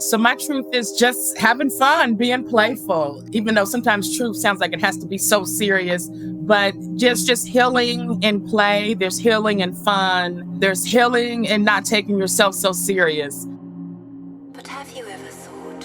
So my truth is just having fun, being playful, even though sometimes truth sounds like it has to be so serious, but just healing in play. There's healing in fun. There's healing in not taking yourself so serious. But have you ever thought,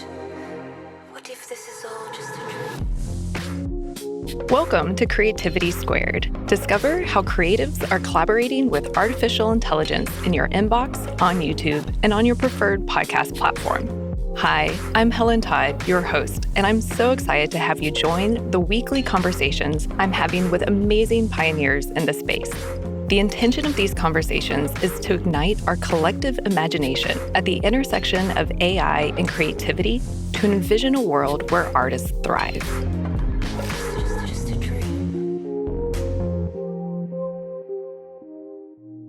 what if this is all just a dream? Welcome to Creativity Squared. Discover how creatives are collaborating with artificial intelligence in your inbox, on YouTube, and on your preferred podcast platform. Hi, I'm Helen Todd, your host, and I'm so excited to have you join the weekly conversations I'm having with amazing pioneers in the space. The intention of these conversations is to ignite our collective imagination at the intersection of AI and creativity to envision a world where artists thrive.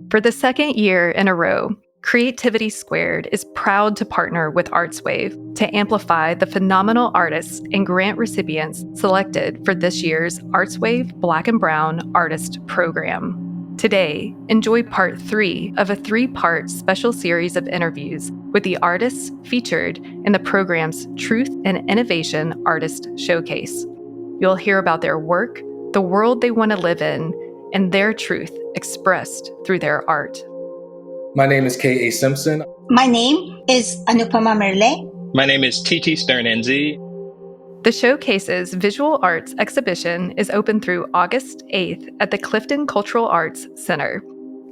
For the second year in a row, Creativity Squared is proud to partner with ArtsWave to amplify the phenomenal artists and grant recipients selected for this year's ArtsWave Black and Brown Artist Program. Today, enjoy part 3 of a 3-part special series of interviews with the artists featured in the program's Truth and Innovation Artist Showcase. You'll hear about their work, the world they want to live in, and their truth expressed through their art. My name is K.A. Simpson. My name is Anupama Mirle. My name is Stern-Enzi. The Showcase's visual arts exhibition is open through August 8th at the Clifton Cultural Arts Center.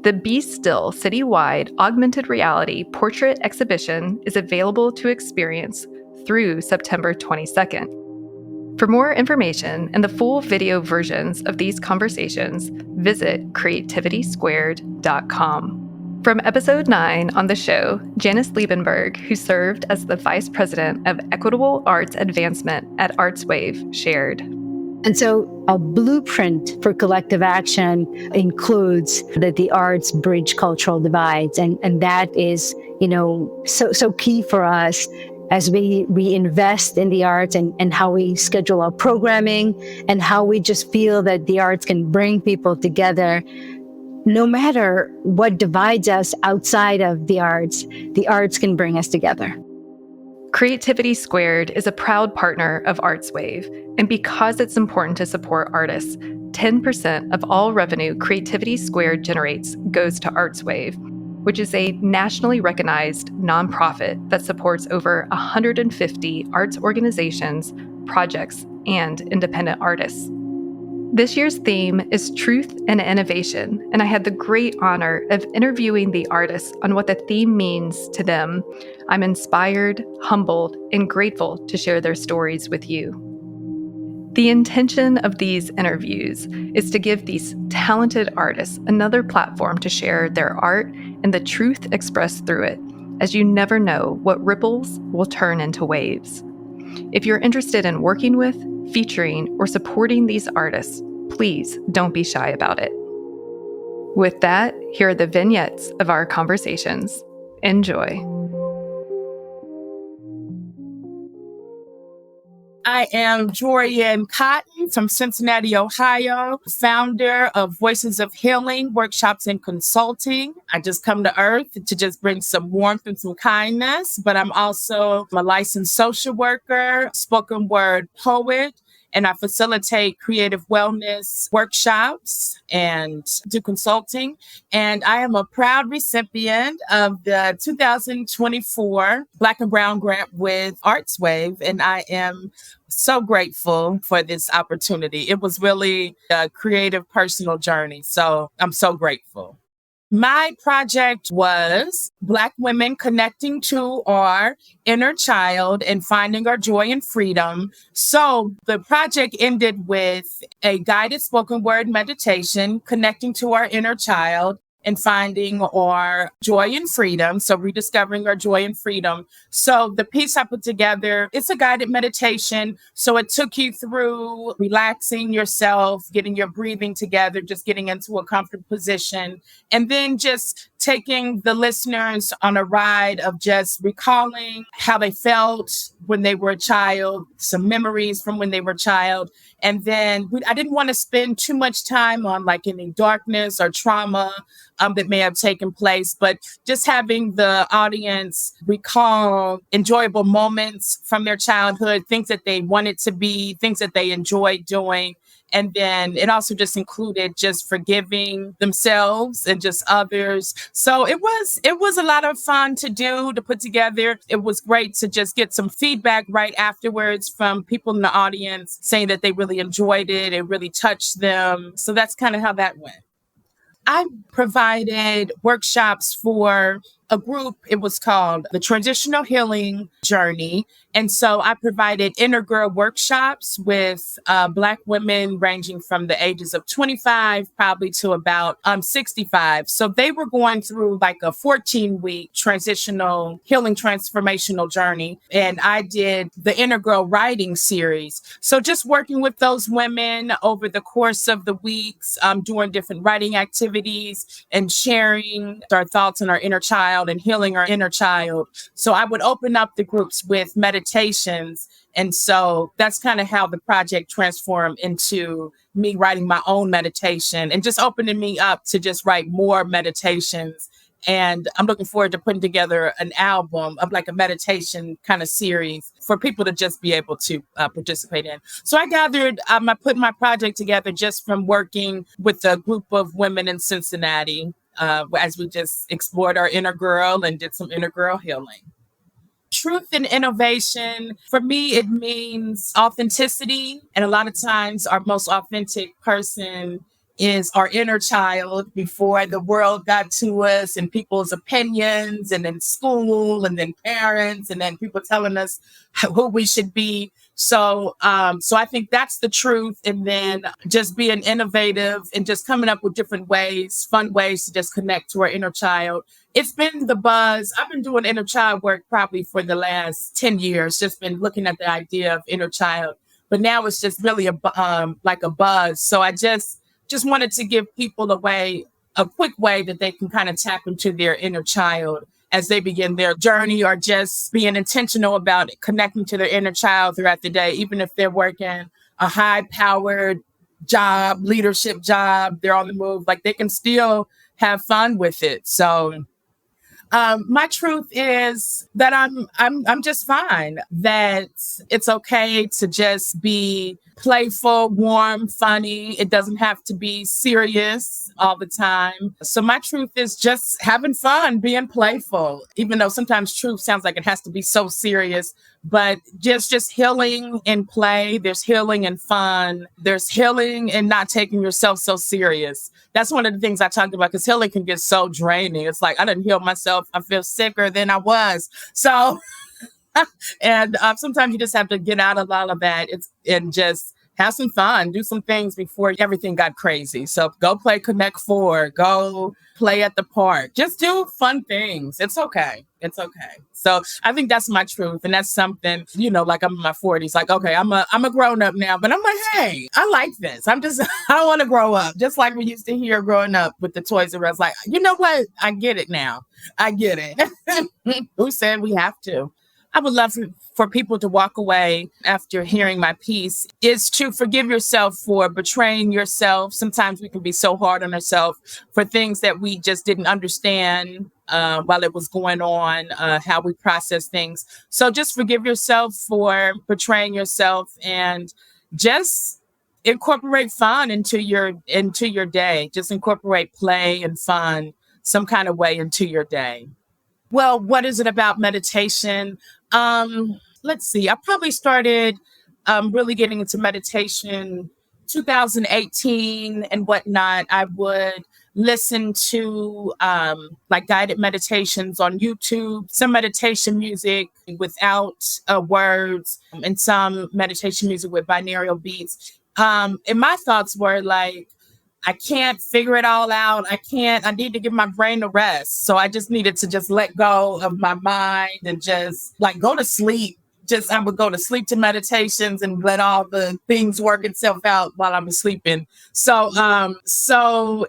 The Be Still citywide augmented reality portrait exhibition is available to experience through September 22nd. For more information and the full video versions of these conversations, visit creativitysquared.com. From episode 9 on the show, Janice Liebenberg, who served as the Vice President of Equitable Arts Advancement at ArtsWave, shared. And so a blueprint for collective action includes that the arts bridge cultural divides. And that is, so key for us as we invest in the arts and how we schedule our programming and how we just feel that the arts can bring people together. No matter what divides us outside of the arts can bring us together. Creativity Squared is a proud partner of ArtsWave, and because it's important to support artists, 10% of all revenue Creativity Squared generates goes to ArtsWave, which is a nationally recognized nonprofit that supports over 150 arts organizations, projects, and independent artists. This year's theme is Truth and Innovation, and I had the great honor of interviewing the artists on what the theme means to them. I'm inspired, humbled, and grateful to share their stories with you. The intention of these interviews is to give these talented artists another platform to share their art and the truth expressed through it, as you never know what ripples will turn into waves. If you're interested in working with, featuring, or supporting these artists, please don't be shy about it. With that, here are the vignettes of our conversations. Enjoy. I am Jori Cotton from Cincinnati, Ohio, founder of Voices of Healing, Workshops and Consulting. I just come to Earth to just bring some warmth and some kindness, but I'm also a licensed social worker, spoken word poet, and I facilitate creative wellness workshops and do consulting. And I am a proud recipient of the 2024 Black and Brown grant with ArtsWave, and I am so grateful for this opportunity. It was really a creative, personal journey, so I'm so grateful. My project was Black women connecting to our inner child and finding our joy and freedom. So the project ended with a guided spoken word meditation, connecting to our inner child and finding our joy and freedom. So rediscovering our joy and freedom. So the piece I put together, it's a guided meditation. So it took you through relaxing yourself, getting your breathing together, just getting into a comfortable position, and then just taking the listeners on a ride of just recalling how they felt when they were a child, some memories from when they were a child. And then I didn't want to spend too much time on like any darkness or trauma that may have taken place, but just having the audience recall enjoyable moments from their childhood, things that they wanted to be, things that they enjoyed doing. And then it also just included just forgiving themselves and just others. So it was a lot of fun to do, to put together. It was great to just get some feedback right afterwards from people in the audience saying that they really enjoyed it. It really touched them. So that's kind of how that went. I provided workshops for a group. It was called the Transitional Healing Journey. And so I provided inner girl workshops with Black women ranging from the ages of 25 probably to about 65. So they were going through like a 14-week transitional healing transformational journey. And I did the inner girl writing series. So just working with those women over the course of the weeks, doing different writing activities and sharing our thoughts on our inner child and healing our inner child. So I would open up the groups with meditations. And so that's kind of how the project transformed into me writing my own meditation and just opening me up to just write more meditations. And I'm looking forward to putting together an album of like a meditation kind of series for people to just be able to participate in. So I gathered, I put my project together just from working with a group of women in Cincinnati as we just explored our inner girl and did some inner girl healing. Truth and innovation, for me, it means authenticity. And a lot of times our most authentic person is our inner child before the world got to us and people's opinions and then school and then parents and then people telling us who we should be. So I think that's the truth. And then just being innovative and just coming up with different ways, fun ways to just connect to our inner child. It's been the buzz. I've been doing inner child work probably for the last 10 years, just been looking at the idea of inner child. But now it's just really like a buzz. So I just wanted to give people a quick way that they can kind of tap into their inner child as they begin their journey, or just being intentional about connecting to their inner child throughout the day, even if they're working a high-powered job, leadership job, they're on the move, like they can still have fun with it. So my truth is that I'm just fine, that it's okay to just be playful, warm, funny. It doesn't have to be serious all the time. So my truth is just having fun, being playful, even though sometimes truth sounds like it has to be so serious, but just healing in play. There's healing in fun. There's healing in not taking yourself so serious. That's one of the things I talked about, because healing can get so draining. It's like, I didn't heal myself. I feel sicker than I was. So and sometimes you just have to get out of all of that and just have some fun, do some things before everything got crazy. So go play Connect 4, go play at the park, just do fun things. It's okay. It's okay. So I think that's my truth. And that's something, like I'm in my 40s, like, okay, I'm a grown up now, but I'm like, hey, I like this. I don't want to grow up. Just like we used to hear growing up with the Toys R Us, like, you know what? I get it now. I get it. Who said we have to? I would love for people to walk away after hearing my piece is to forgive yourself for betraying yourself. Sometimes we can be so hard on ourselves for things that we just didn't understand while it was going on, how we process things. So just forgive yourself for betraying yourself and just incorporate fun into your day. Just incorporate play and fun some kind of way into your day. Well, what is it about meditation? Let's see. I probably started really getting into meditation 2018 and whatnot. I would listen to like guided meditations on YouTube, some meditation music without words, and some meditation music with binaural beats. And my thoughts were like, I can't figure it all out. I need to give my brain a rest. So I just needed to just let go of my mind and just like go to sleep. I would go to sleep to meditations and let all the things work itself out while I'm sleeping. So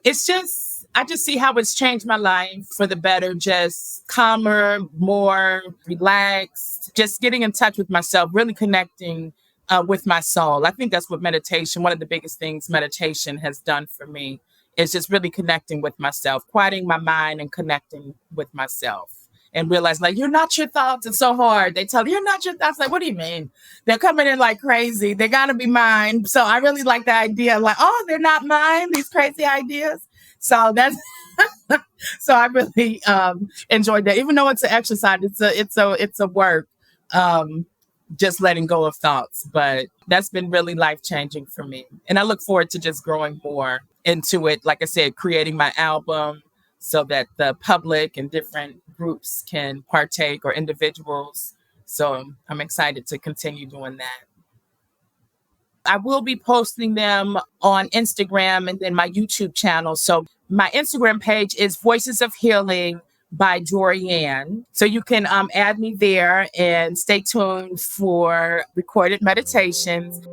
it's just I just see how it's changed my life for the better, just calmer, more relaxed, just getting in touch with myself, really connecting with my soul. I think that's what meditation, one of the biggest things meditation has done for me, is just really connecting with myself, quieting my mind and connecting with myself. And realize, like, you're not your thoughts. It's so hard. They tell you, you're not your thoughts. Like, what do you mean? They're coming in like crazy. They got to be mine. So I really like the idea, like, oh, they're not mine, these crazy ideas. So that's, so I really enjoyed that. Even though it's an exercise, it's a work, just letting go of thoughts. But that's been really life-changing for me. And I look forward to just growing more into it. Like I said, creating my album, so that the public and different groups can partake, or individuals. So I'm excited to continue doing that. I will be posting them on Instagram and then my YouTube channel. So my Instagram page is Voices of Healing by Jori. So you can add me there and stay tuned for recorded meditations.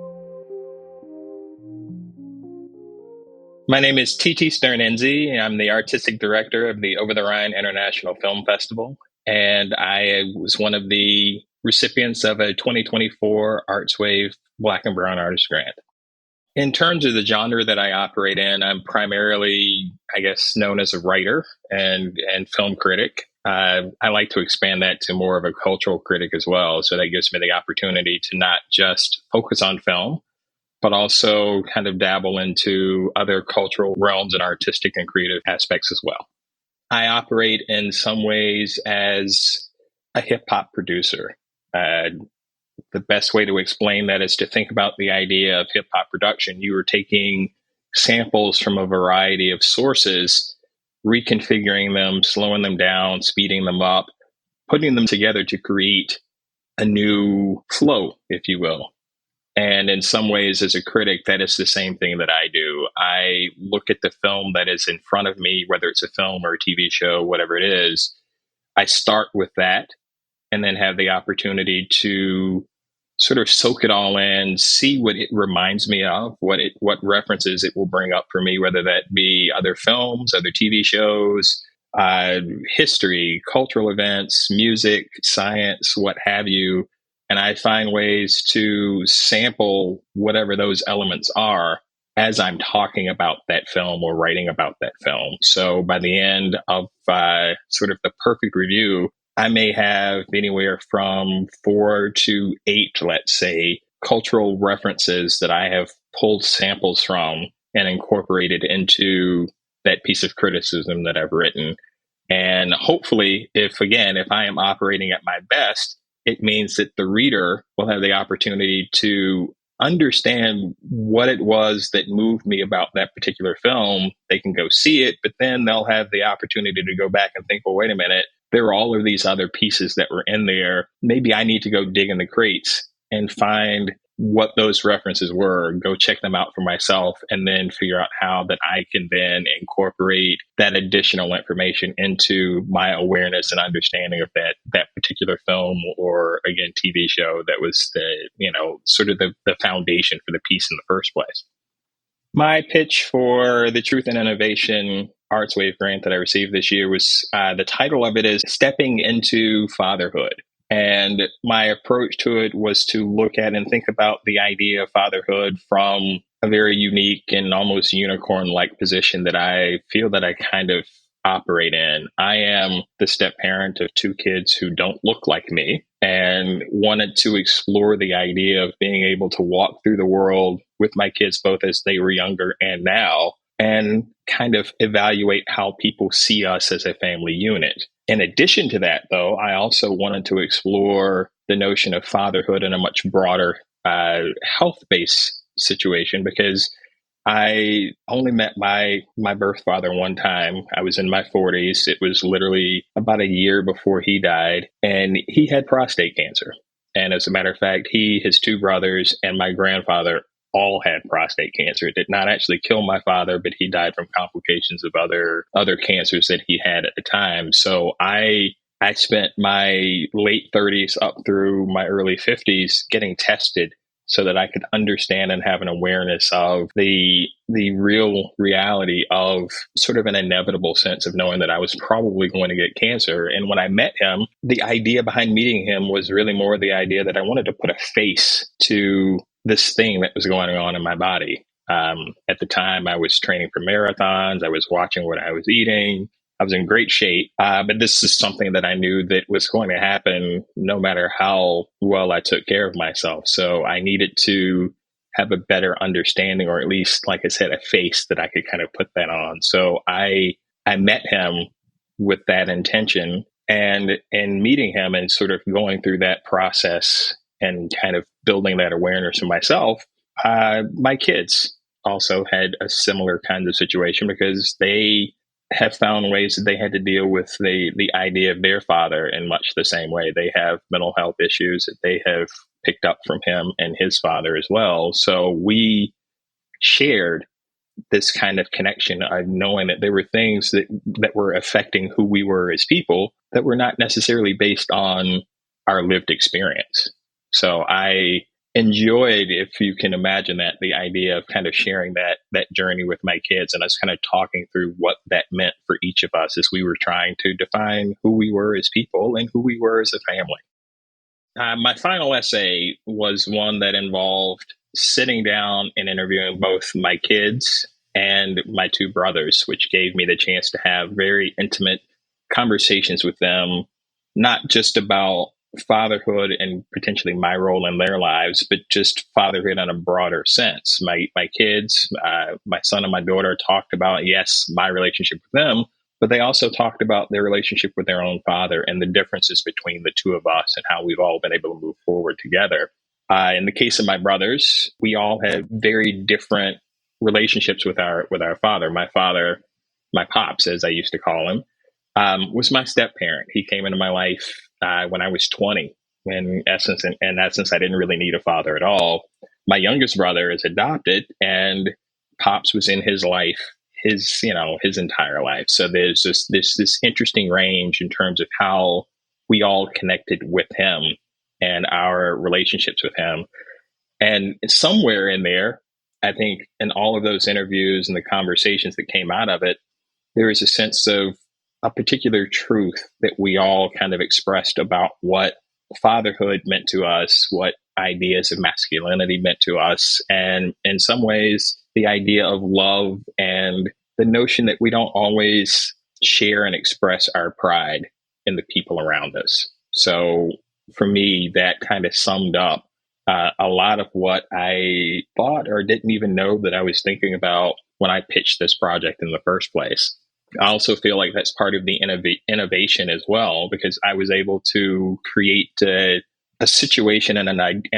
My name is Stern-Enzi. I'm the artistic director of the Over the Rhine International Film Festival, and I was one of the recipients of a 2024 ArtsWave Black and Brown Artist Grant. In terms of the genre that I operate in, I'm primarily, I guess, known as a writer and film critic. I like to expand that to more of a cultural critic as well. So that gives me the opportunity to not just focus on film, but also kind of dabble into other cultural realms and artistic and creative aspects as well. I operate in some ways as a hip hop producer. The best way to explain that is to think about the idea of hip hop production. You are taking samples from a variety of sources, reconfiguring them, slowing them down, speeding them up, putting them together to create a new flow, if you will. And in some ways, as a critic, that is the same thing that I do. I look at the film that is in front of me, whether it's a film or a TV show, whatever it is. I start with that and then have the opportunity to sort of soak it all in, see what it reminds me of, what references it will bring up for me, whether that be other films, other TV shows, history, cultural events, music, science, what have you. And I find ways to sample whatever those elements are as I'm talking about that film or writing about that film. So by the end of sort of the perfect review, I may have anywhere from 4 to 8, let's say, cultural references that I have pulled samples from and incorporated into that piece of criticism that I've written. And hopefully, if I am operating at my best, it means that the reader will have the opportunity to understand what it was that moved me about that particular film. They can go see it, but then they'll have the opportunity to go back and think, well, wait a minute, there are all of these other pieces that were in there. Maybe I need to go dig in the crates and find what those references were, go check them out for myself, and then figure out how that I can then incorporate that additional information into my awareness and understanding of that particular film or, again, TV show that was sort of the foundation for the piece in the first place. My pitch for the Truth and Innovation ArtsWave grant that I received this year was, the title of it is Stepping into Fatherhood. And my approach to it was to look at and think about the idea of fatherhood from a very unique and almost unicorn-like position that I feel that I kind of operate in. I am the step parent of 2 kids who don't look like me, and wanted to explore the idea of being able to walk through the world with my kids, both as they were younger and now, and kind of evaluate how people see us as a family unit. In addition to that, though, I also wanted to explore the notion of fatherhood in a much broader health-based situation, because I only met my birth father one time. I was in my 40s. It was literally about a year before he died, and he had prostate cancer. And as a matter of fact, he, his 2 brothers, and my grandfather all had prostate cancer. It did not actually kill my father, but he died from complications of other cancers that he had at the time. So I spent my late 30s up through my early 50s getting tested so that I could understand and have an awareness of the real reality of sort of an inevitable sense of knowing that I was probably going to get cancer. And when I met him, the idea behind meeting him was really more the idea that I wanted to put a face to this thing that was going on in my body. At the time, I was training for marathons. I was watching what I was eating. I was in great shape, but this is something that I knew that was going to happen no matter how well I took care of myself. So I needed to have a better understanding, or at least, like I said, a face that I could kind of put that on. So I met him with that intention, and in meeting him and sort of going through that process and kind of building that awareness in myself, my kids also had a similar kind of situation because they have found ways that they had to deal with the idea of their father in much the same way. They have mental health issues that they have picked up from him and his father as well. So we shared this kind of connection of knowing that there were things that were affecting who we were as people that were not necessarily based on our lived experience. So I enjoyed, if you can imagine that, the idea of kind of sharing that journey with my kids and us kind of talking through what that meant for each of us as we were trying to define who we were as people and who we were as a family. My final essay was one that involved sitting down and interviewing both my kids and my two brothers, which gave me the chance to have very intimate conversations with them, not just about fatherhood and potentially my role in their lives, but just fatherhood in a broader sense. My kids, my son and my daughter talked about, yes, my relationship with them, but they also talked about their relationship with their own father and the differences between the two of us and how we've all been able to move forward together. In the case of my brothers, we all had very different relationships with our father. My father, my pops, as I used to call him, was my step parent. He came into my life when I was 20. In essence, I didn't really need a father at all. My youngest brother is adopted, and pops was in his life, his entire life. So there's this interesting range in terms of how we all connected with him and our relationships with him. And somewhere in there, I think in all of those interviews and the conversations that came out of it, there is a sense of a particular truth that we all kind of expressed about what fatherhood meant to us, what ideas of masculinity meant to us, and in some ways, the idea of love and the notion that we don't always share and express our pride in the people around us. So for me, that kind of summed up a lot of what I thought or didn't even know that I was thinking about when I pitched this project in the first place. I also feel like that's part of the innovation as well, because I was able to create a situation and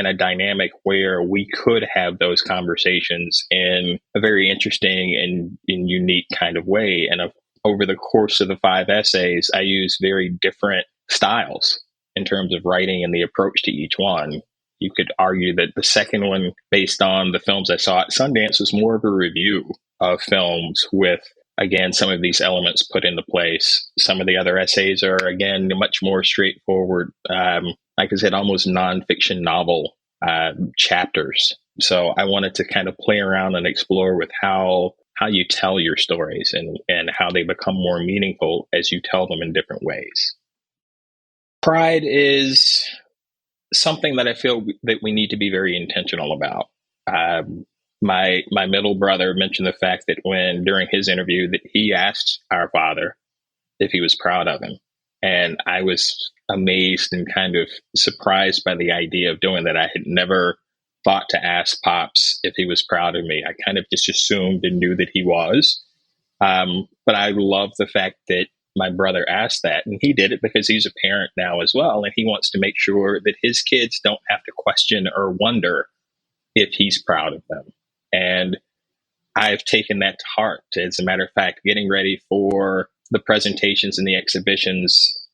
a dynamic where we could have those conversations in a very interesting and unique kind of way. And over the course of the 5 essays, I used very different styles in terms of writing and the approach to each one. You could argue that the second one, based on the films I saw at Sundance, was more of a review of films with, again, some of these elements put into place. Some of the other essays are, again, much more straightforward, like I said, almost nonfiction novel chapters. So I wanted to kind of play around and explore with how you tell your stories and how they become more meaningful as you tell them in different ways. Pride is something that I feel that we need to be very intentional about. My middle brother mentioned the fact that during his interview that he asked our father if he was proud of him. And I was amazed and kind of surprised by the idea of doing that. I had never thought to ask Pops if he was proud of me. I kind of just assumed and knew that he was. But I love the fact that my brother asked that, and he did it because he's a parent now as well. And he wants to make sure that his kids don't have to question or wonder if he's proud of them. And I've taken that to heart. As a matter of fact, getting ready for the presentations and the exhibitions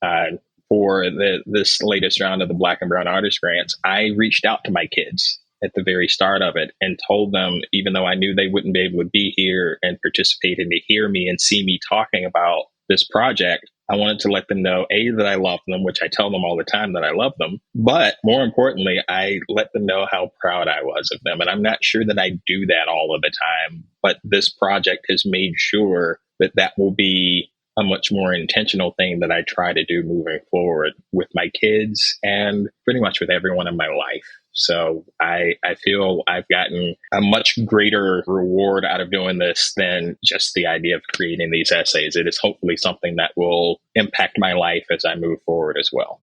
for this latest round of the Black and Brown Artist Grants, I reached out to my kids at the very start of it and told them, even though I knew they wouldn't be able to be here and participate and to hear me and see me talking about this project, I wanted to let them know, A, that I love them, which I tell them all the time that I love them. But more importantly, I let them know how proud I was of them. And I'm not sure that I do that all of the time, but this project has made sure that that will be a much more intentional thing that I try to do moving forward with my kids and pretty much with everyone in my life. So I feel I've gotten a much greater reward out of doing this than just the idea of creating these essays. It is hopefully something that will impact my life as I move forward as well.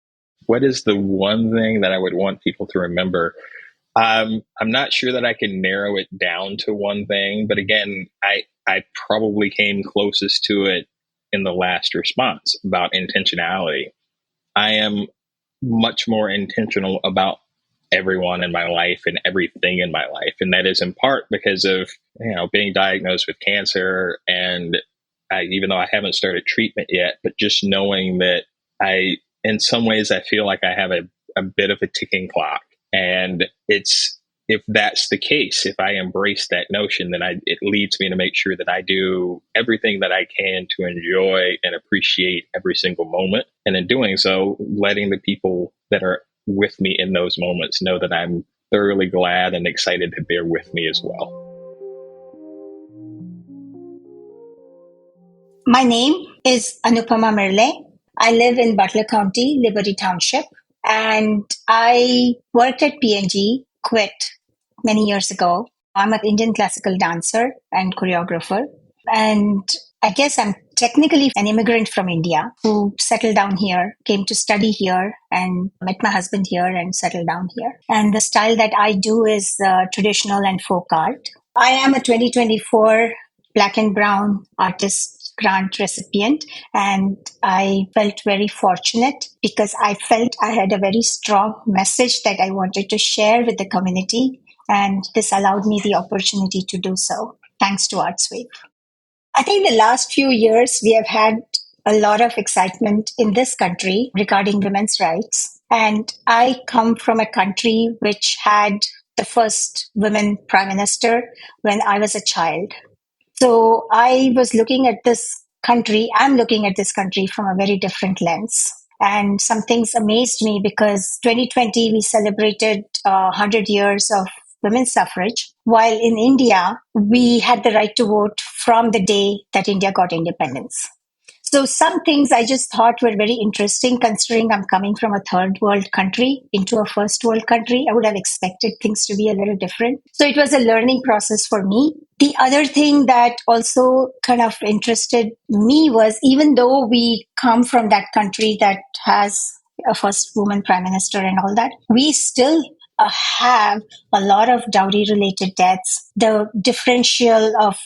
What is the one thing that I would want people to remember? I'm not sure that I can narrow it down to one thing, but again, I probably came closest to it in the last response about intentionality. I am much more intentional about everyone in my life and everything in my life. And that is in part because of, being diagnosed with cancer. And even though I haven't started treatment yet, but just knowing that in some ways, I feel like I have a bit of a ticking clock. And if that's the case, if I embrace that notion, then it leads me to make sure that I do everything that I can to enjoy and appreciate every single moment. And in doing so, letting the people that are with me in those moments know that I'm thoroughly glad and excited that they're with me as well. My name is Anupama Mirle. I live in Butler County, Liberty Township, and I worked at P&G, quit many years ago. I'm an Indian classical dancer and choreographer, and I guess I'm technically an immigrant from India who settled down here, came to study here, and met my husband here and settled down here. And the style that I do is traditional and folk art. I am a 2024 Black and Brown Artist Grant recipient, and I felt very fortunate because I felt I had a very strong message that I wanted to share with the community, and this allowed me the opportunity to do so, thanks to ArtsWave. I think the last few years we have had a lot of excitement in this country regarding women's rights, and I come from a country which had the first women prime minister when I was a child. So I was looking at this country, I'm looking at this country from a very different lens. And some things amazed me because 2020, we celebrated 100 years of women's suffrage, while in India, we had the right to vote from the day that India got independence. So some things I just thought were very interesting, considering I'm coming from a third world country into a first world country. I would have expected things to be a little different. So it was a learning process for me. The other thing that also kind of interested me was, even though we come from that country that has a first woman prime minister and all that, we still have a lot of dowry related deaths. The differential of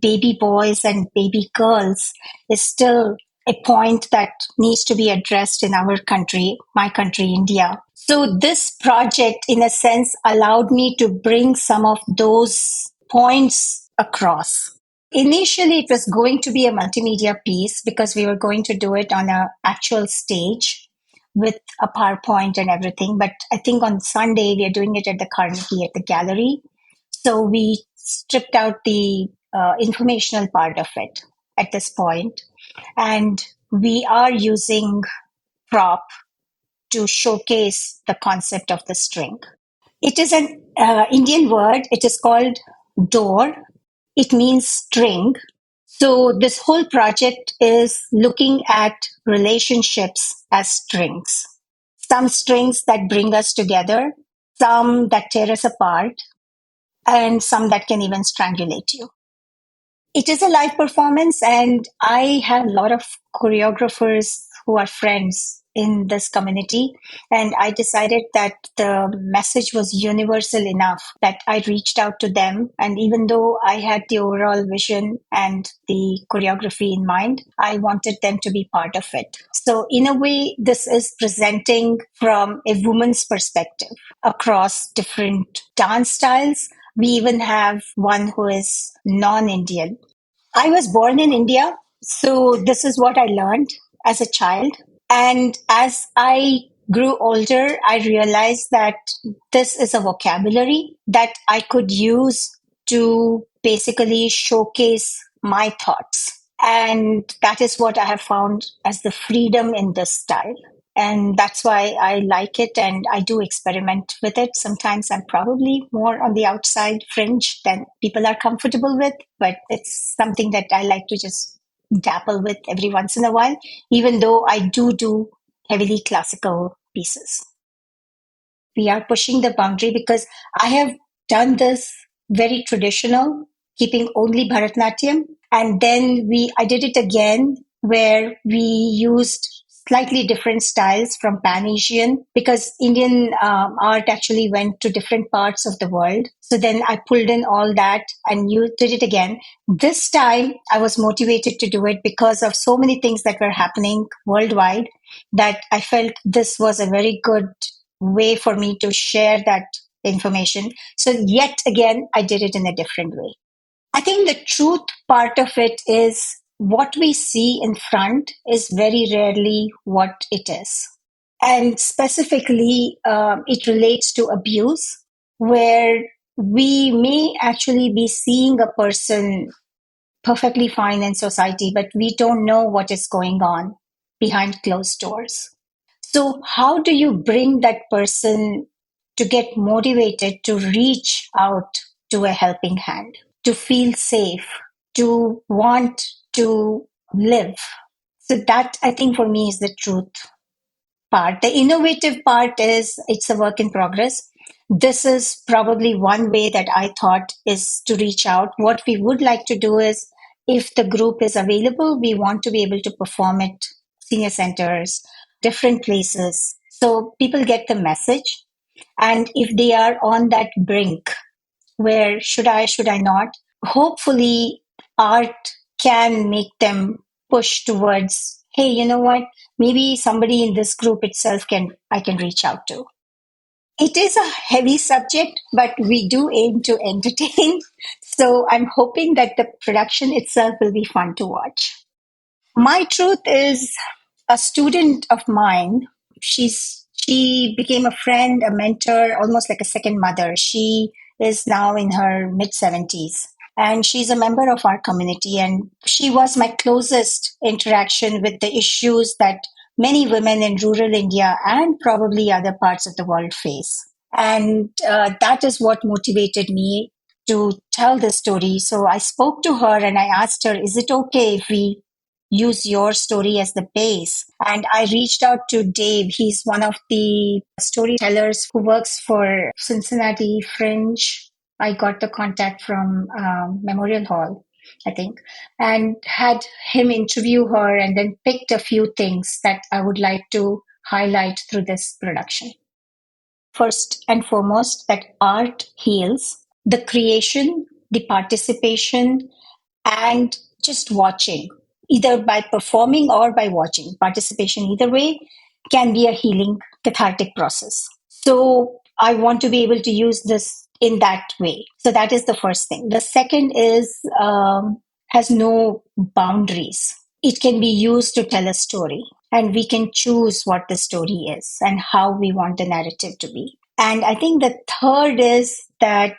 baby boys and baby girls is still a point that needs to be addressed in our country, my country, India. So this project, in a sense, allowed me to bring some of those points across. Initially, it was going to be a multimedia piece because we were going to do it on an actual stage with a PowerPoint and everything. But I think on Sunday, we are doing it at the Carnegie at the gallery. So we stripped out the informational part of it at this point. And we are using prop to showcase the concept of the string. It is an Indian word. It is called door. It means string. So this whole project is looking at relationships as strings. Some strings that bring us together, some that tear us apart, and some that can even strangulate you. It is a live performance, and I have a lot of choreographers who are friends in this community, and I decided that the message was universal enough that I reached out to them. And even though I had the overall vision and the choreography in mind, I wanted them to be part of it. So in a way, this is presenting from a woman's perspective across different dance styles. We even have one who is non-Indian. I was born in India, so this is what I learned as a child. And as I grew older, I realized that this is a vocabulary that I could use to basically showcase my thoughts. And that is what I have found as the freedom in this style. And that's why I like it, and I do experiment with it. Sometimes I'm probably more on the outside fringe than people are comfortable with, but it's something that I like to just dabble with every once in a while, even though I do heavily classical pieces. We are pushing the boundary because I have done this very traditional, keeping only Bharatanatyam. And then I did it again where we used slightly different styles from Pan-Asian, because Indian art actually went to different parts of the world. So then I pulled in all that and you did it again. This time I was motivated to do it because of so many things that were happening worldwide, that I felt this was a very good way for me to share that information. So yet again, I did it in a different way. I think the truth part of it is what we see in front is very rarely what it is. And specifically, it relates to abuse, where we may actually be seeing a person perfectly fine in society, but we don't know what is going on behind closed doors. So, how do you bring that person to get motivated to reach out to a helping hand, to feel safe, to want to live? So, that I think for me is the truth part. The innovative part is it's a work in progress. This is probably one way that I thought is to reach out. What we would like to do is, if the group is available, we want to be able to perform it, senior centers, different places. So people get the message. And if they are on that brink, where should I not? Hopefully, art can make them push towards, hey, you know what? Maybe somebody in this group itself I can reach out to. It is a heavy subject, but we do aim to entertain. So I'm hoping that the production itself will be fun to watch. My truth is a student of mine. She became a friend, a mentor, almost like a second mother. She is now in her mid-70s, and she's a member of our community. And she was my closest interaction with the issues that many women in rural India and probably other parts of the world face. And that is what motivated me to tell the story. So I spoke to her and I asked her, is it okay if we use your story as the base? And I reached out to Dave. He's one of the storytellers who works for Cincinnati Fringe. I got the contact from Memorial Hall, I think, and had him interview her and then picked a few things that I would like to highlight through this production. First and foremost, that art heals. The creation, the participation, and just watching, either by performing or by watching. Participation, either way, can be a healing, cathartic process. So I want to be able to use this in that way. So that is the first thing. The second is has no boundaries. It can be used to tell a story, and we can choose what the story is and how we want the narrative to be. And I think the third is that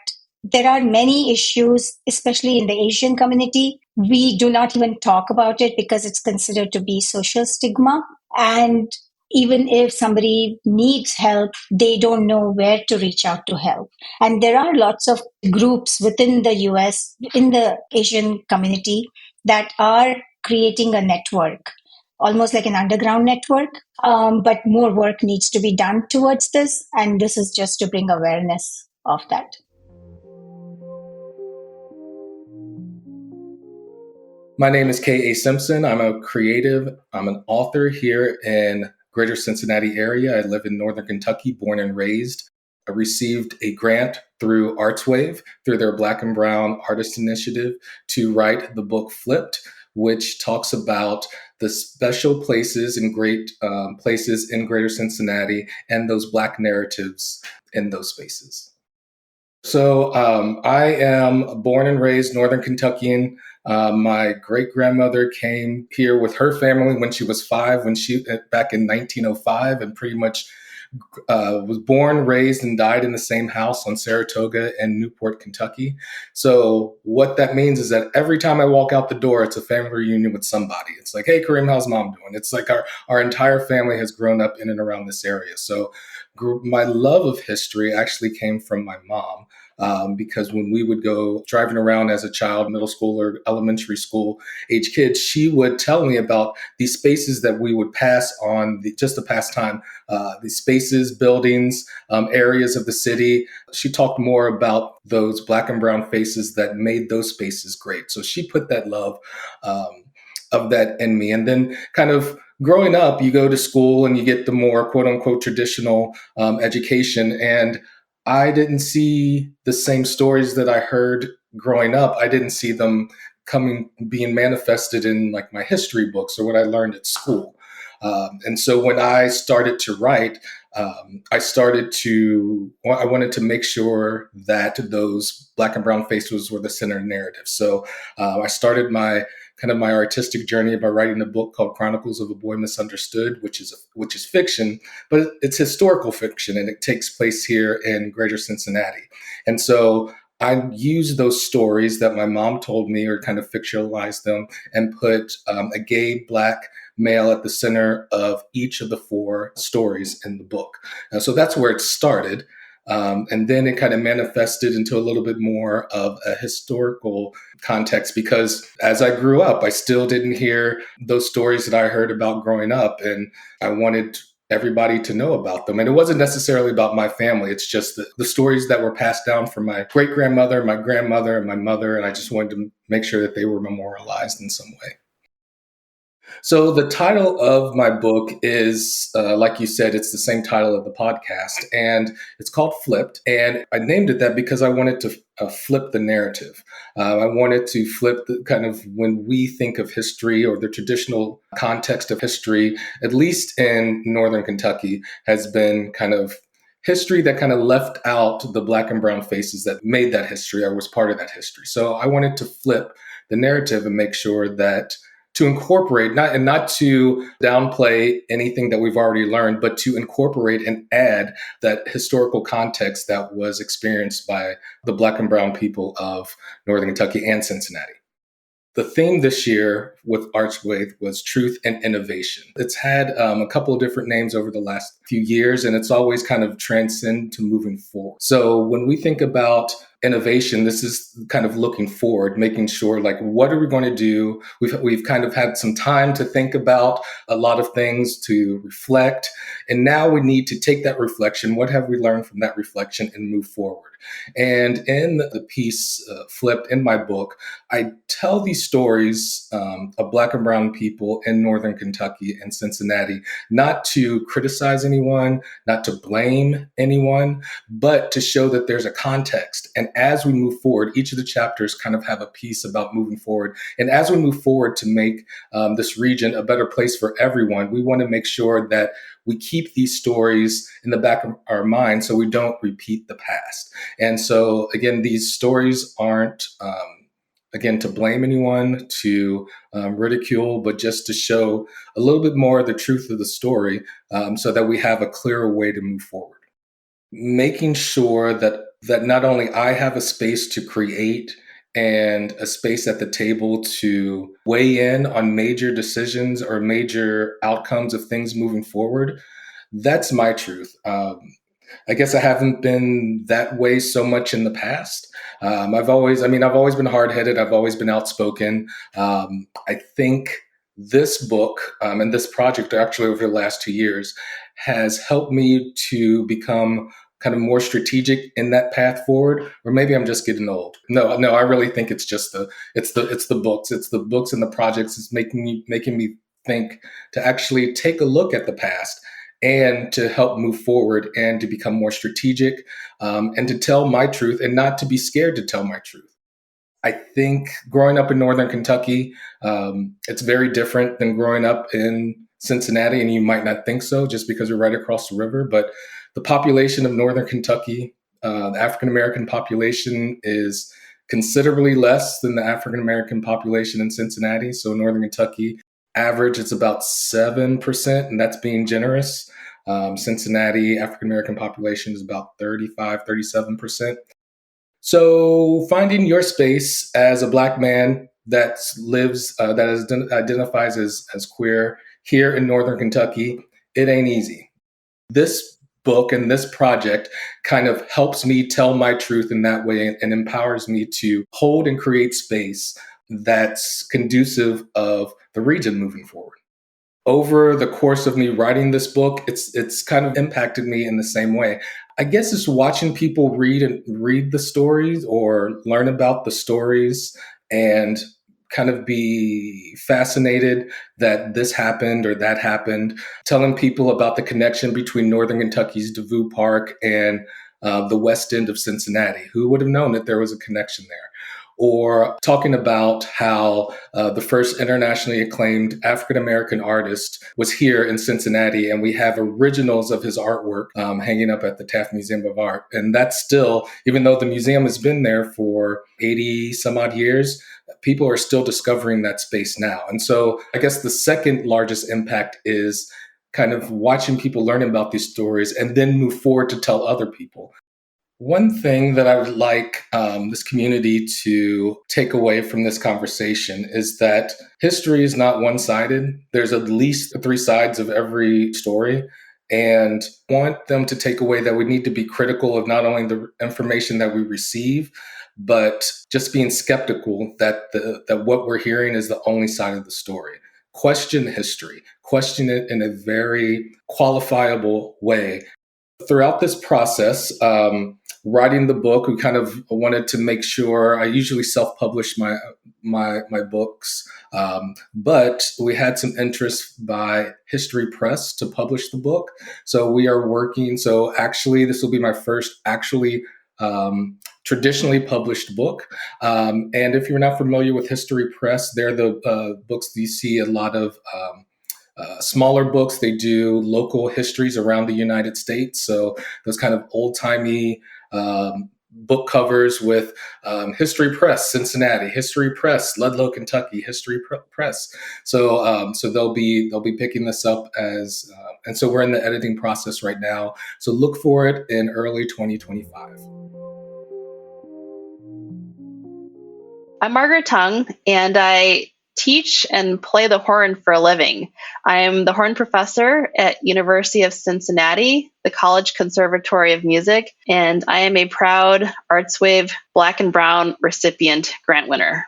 there are many issues, especially in the Asian community. We do not even talk about it because it's considered to be social stigma. And even if somebody needs help, they don't know where to reach out to help. And there are lots of groups within the US, in the Asian community, that are creating a network, almost like an underground network. But more work needs to be done towards this. And this is just to bring awareness of that. My name is K.A. Simpson. I'm a creative. I'm an author here in Greater Cincinnati area. I live in Northern Kentucky, born and raised. I received a grant through ArtsWave, through their Black and Brown Artist Initiative, to write the book Flipped, which talks about the special places and great places in Greater Cincinnati and those Black narratives in those spaces. So I am born and raised Northern Kentuckian. My great-grandmother came here with her family when she was 5, back in 1905, and pretty much was born, raised, and died in the same house on Saratoga and Newport, Kentucky. So what that means is that every time I walk out the door, it's a family reunion with somebody. It's like, hey, Kareem, how's mom doing? It's like our entire family has grown up in and around this area. So my love of history actually came from my mom. Because when we would go driving around as a child, middle school or elementary school age kids, she would tell me about these spaces that we would pass on just to pass time, these spaces, buildings, areas of the city. She talked more about those Black and brown faces that made those spaces great. So she put that love of that in me. And then kind of growing up, you go to school and you get the more quote unquote traditional education. And I didn't see the same stories that I heard growing up. I didn't see them being manifested in like my history books or what I learned at school. And so when I started to write, I wanted to make sure that those Black and brown faces were the center narrative. So I started my artistic journey by writing a book called Chronicles of a Boy Misunderstood, which is fiction, but it's historical fiction, and it takes place here in Greater Cincinnati. And so I used those stories that my mom told me, or kind of fictionalized them, and put a gay Black male at the center of each of the 4 stories in the book. So that's where it started. And then it kind of manifested into a little bit more of a historical context, because as I grew up, I still didn't hear those stories that I heard about growing up. And I wanted everybody to know about them. And it wasn't necessarily about my family. It's just the stories that were passed down from my great-grandmother, my grandmother, and my mother. And I just wanted to make sure that they were memorialized in some way. So the title of my book is, like you said, it's the same title of the podcast, and it's called Flipped. And I named it that because I wanted to flip the narrative. I wanted to flip the kind of, when we think of history or the traditional context of history, at least in Northern Kentucky, has been kind of history that kind of left out the Black and brown faces that made that history or was part of that history. So I wanted to flip the narrative and make sure that to incorporate, not to downplay anything that we've already learned, but to incorporate and add that historical context that was experienced by the Black and brown people of Northern Kentucky and Cincinnati. The theme this year with ArtsWave was truth and innovation. It's had a couple of different names over the last few years, and it's always kind of transcend to moving forward. So when we think about innovation, this is kind of looking forward, making sure, like, what are we going to do? We've kind of had some time to think about a lot of things, to reflect. And now we need to take that reflection. What have we learned from that reflection and move forward? And in the piece Flipped in my book, I tell these stories of Black and brown people in Northern Kentucky and Cincinnati, not to criticize anyone, not to blame anyone, but to show that there's a context. And as we move forward, each of the chapters kind of have a piece about moving forward. And as we move forward to make this region a better place for everyone, we want to make sure that we keep these stories in the back of our mind so we don't repeat the past. And so, again, these stories aren't, again, to blame anyone, to ridicule, but just to show a little bit more of the truth of the story so that we have a clearer way to move forward. Making sure that not only I have a space to create and a space at the table to weigh in on major decisions or major outcomes of things moving forward, that's my truth. I guess I haven't been that way so much in the past. I've always been hard-headed. I've always been outspoken. I think this book and this project actually over the last 2 years has helped me to become kind of more strategic in that path forward, or maybe I'm just getting old. No, I really think it's just the books. It's the books and the projects. It's making me think to actually take a look at the past and to help move forward and to become more strategic and to tell my truth and not to be scared to tell my truth. I think growing up in Northern Kentucky, it's very different than growing up in Cincinnati, and you might not think so just because we're right across the river, but the population of Northern Kentucky, the African-American population, is considerably less than the African-American population in Cincinnati. So Northern Kentucky, average, it's about 7%, and that's being generous. Cincinnati, African American population is about 35, 37%. So finding your space as a Black man that lives, identifies as queer here in Northern Kentucky, it ain't easy. This book and this project kind of helps me tell my truth in that way and empowers me to hold and create space that's conducive of the region moving forward. Over the course of me writing this book, it's kind of impacted me in the same way. I guess it's watching people read the stories or learn about the stories and kind of be fascinated that this happened or that happened, telling people about the connection between Northern Kentucky's DeVue Park and the west end of Cincinnati. Who would have known that there was a connection there? Or talking about how the first internationally acclaimed African-American artist was here in Cincinnati, and we have originals of his artwork hanging up at the Taft Museum of Art. And that's still, even though the museum has been there for 80 some odd years, people are still discovering that space now. And so I guess the second largest impact is kind of watching people learn about these stories and then move forward to tell other people. One thing that I would like this community to take away from this conversation is that history is not one-sided. There's at least 3 sides of every story, and want them to take away that we need to be critical of not only the information that we receive, but just being skeptical that what we're hearing is the only side of the story. Question history, question it in a very qualifiable way. Throughout this process, writing the book, we kind of wanted to make sure. I usually self-publish my books, but we had some interest by History Press to publish the book. So we are working. So actually, this will be my first traditionally published book. And if you're not familiar with History Press, they're the books that you see a lot of. Smaller books. They do local histories around the United States. So those kind of old-timey book covers with History Press, Cincinnati, History Press, Ludlow, Kentucky, History Press. So they'll be picking this up as, and so we're in the editing process right now. So look for it in early 2025. I'm Margaret Tung, and I teach and play the horn for a living. I'm the horn professor at University of Cincinnati, the College Conservatory of Music, and I am a proud ArtsWave Black and Brown recipient grant winner.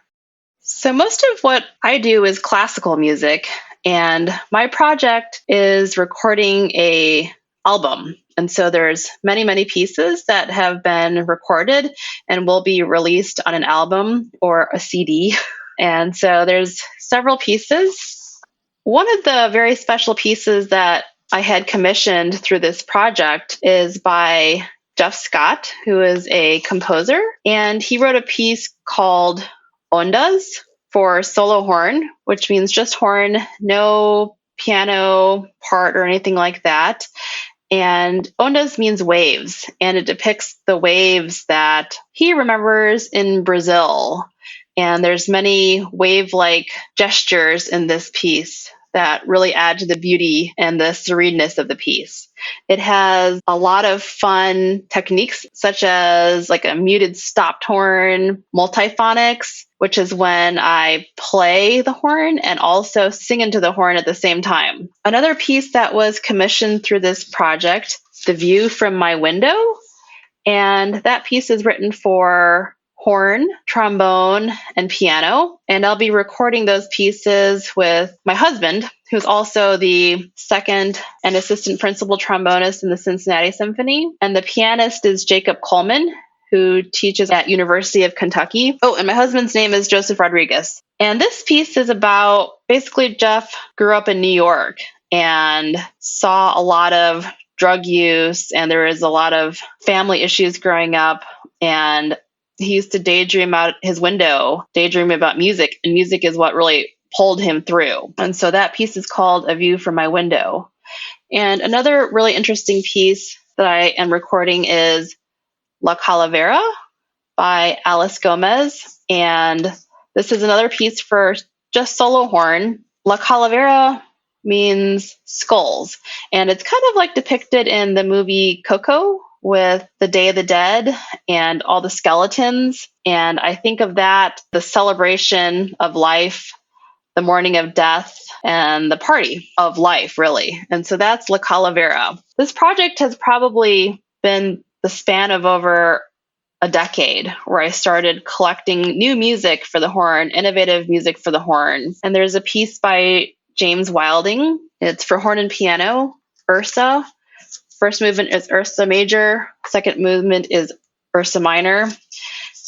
So most of what I do is classical music, and my project is recording a album. And so there's many, many pieces that have been recorded and will be released on an album or a CD. And so there's several pieces. One of the very special pieces that I had commissioned through this project is by Jeff Scott, who is a composer. And he wrote a piece called Ondas for solo horn, which means just horn, no piano part or anything like that. And ondas means waves, and it depicts the waves that he remembers in Brazil. And there's many wave-like gestures in this piece that really add to the beauty and the sereneness of the piece. It has a lot of fun techniques, such as like a muted stopped horn, multiphonics, which is when I play the horn and also sing into the horn at the same time. Another piece that was commissioned through this project, The View from My Window, and that piece is written for horn, trombone, and piano. And I'll be recording those pieces with my husband, who's also the second and assistant principal trombonist in the Cincinnati Symphony. And the pianist is Jacob Coleman, who teaches at University of Kentucky. Oh, and my husband's name is Joseph Rodriguez. And this piece is about, basically, Jeff grew up in New York and saw a lot of drug use, and there was a lot of family issues growing up. And he used to daydream out his window, daydream about music, and music is what really pulled him through. And so that piece is called A View from My Window. And another really interesting piece that I am recording is La Calavera by Alice Gomez. And this is another piece for just solo horn. La Calavera means skulls. And it's kind of like depicted in the movie Coco with the Day of the Dead and all the skeletons. And I think of that, the celebration of life, the mourning of death, and the party of life, really. And so that's La Calavera. This project has probably been the span of over a decade, where I started collecting new music for the horn, innovative music for the horn. And there's a piece by James Wilding. It's for horn and piano, Ursa. First movement is Ursa major. Second movement is Ursa minor.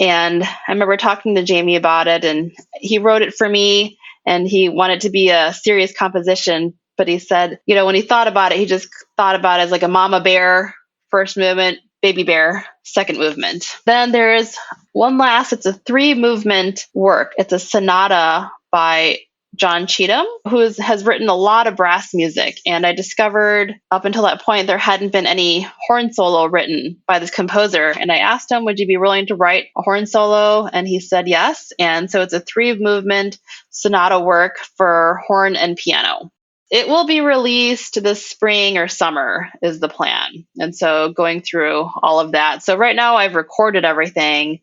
And I remember talking to Jamie about it, and he wrote it for me, and he wanted to be a serious composition. But he said, when he thought about it, he just thought about it as like a mama bear, first movement, baby bear, second movement. Then there is one last, it's a 3-movement work. It's a sonata by John Cheatham, who has written a lot of brass music. And I discovered up until that point, there hadn't been any horn solo written by this composer. And I asked him, would you be willing to write a horn solo? And he said yes. And so it's a 3-movement sonata work for horn and piano. It will be released this spring or summer is the plan. And so going through all of that. So right now I've recorded everything,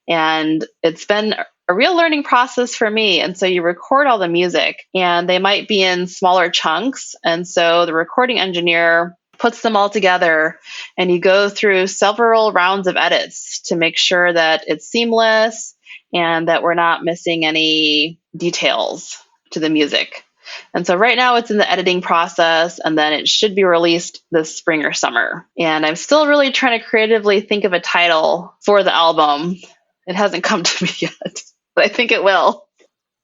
and it's been a real learning process for me. And so you record all the music, and they might be in smaller chunks. And so the recording engineer puts them all together, and you go through several rounds of edits to make sure that it's seamless and that we're not missing any details to the music. And so right now it's in the editing process, and then it should be released this spring or summer. And I'm still really trying to creatively think of a title for the album. It hasn't come to me yet, but I think it will.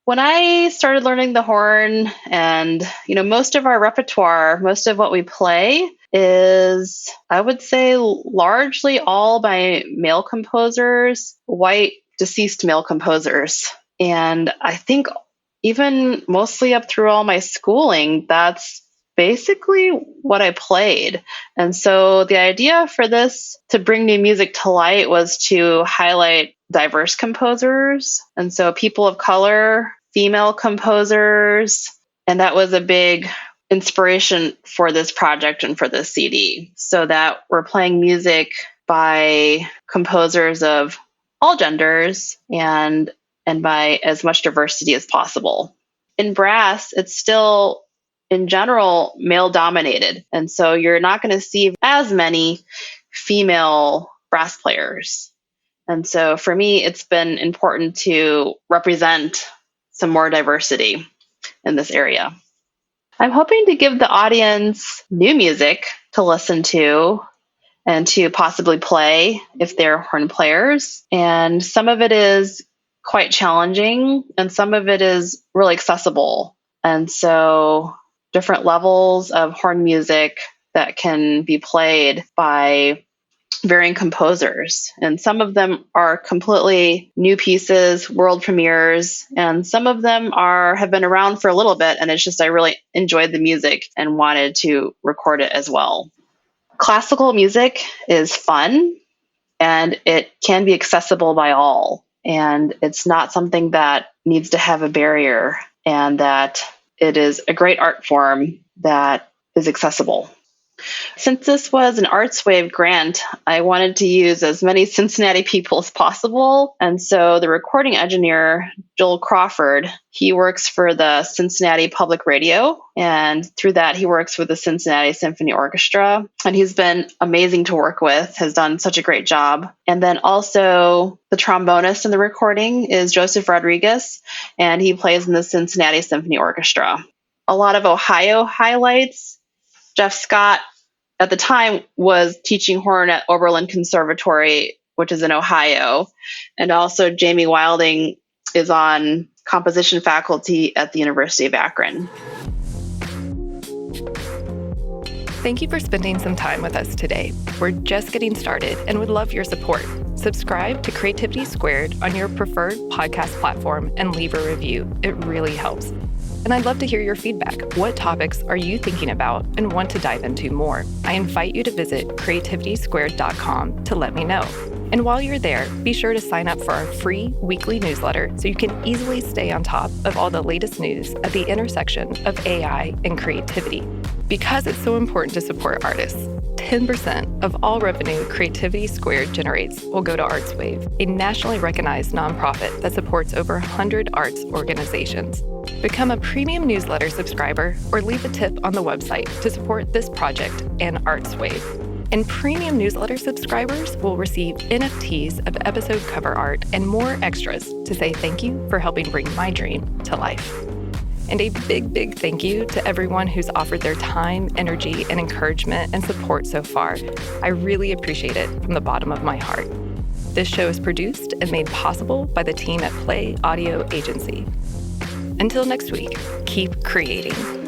When I started learning the horn, and most of our repertoire, most of what we play is, I would say, largely all by male composers, white deceased male composers. And I think even mostly up through all my schooling, that's basically what I played. And so the idea for this to bring new music to light was to highlight diverse composers. And so people of color, female composers, and that was a big inspiration for this project and for this CD, so that we're playing music by composers of all genders and by as much diversity as possible. In brass, it's still, in general, male-dominated. And so you're not going to see as many female brass players. And so for me, it's been important to represent some more diversity in this area. I'm hoping to give the audience new music to listen to and to possibly play if they're horn players. And some of it is quite challenging, and some of it is really accessible. And so different levels of horn music that can be played by varying composers. And some of them are completely new pieces, world premieres, and some of them have been around for a little bit, and it's just I really enjoyed the music and wanted to record it as well. Classical music is fun, and it can be accessible by all. And it's not something that needs to have a barrier, and that it is a great art form that is accessible. Since this was an ArtsWave grant, I wanted to use as many Cincinnati people as possible. And so the recording engineer, Joel Crawford, he works for the Cincinnati Public Radio. And through that, he works with the Cincinnati Symphony Orchestra. And he's been amazing to work with, has done such a great job. And then also the trombonist in the recording is Joseph Rodriguez, and he plays in the Cincinnati Symphony Orchestra. A lot of Ohio highlights. Jeff Scott, at the time, was teaching horn at Oberlin Conservatory, which is in Ohio. And also Jamie Wilding is on composition faculty at the University of Akron. Thank you for spending some time with us today. We're just getting started and would love your support. Subscribe to Creativity Squared on your preferred podcast platform and leave a review. It really helps. And I'd love to hear your feedback. What topics are you thinking about and want to dive into more? I invite you to visit creativitysquared.com to let me know. And while you're there, be sure to sign up for our free weekly newsletter so you can easily stay on top of all the latest news at the intersection of AI and creativity. Because it's so important to support artists, 10% of all revenue Creativity Squared generates will go to ArtsWave, a nationally recognized nonprofit that supports over 100 arts organizations. Become a premium newsletter subscriber or leave a tip on the website to support this project and ArtsWave. And premium newsletter subscribers will receive NFTs of episode cover art and more extras to say thank you for helping bring my dream to life. And a big, big thank you to everyone who's offered their time, energy, and encouragement and support so far. I really appreciate it from the bottom of my heart. This show is produced and made possible by the team at Play Audio Agency. Until next week, keep creating.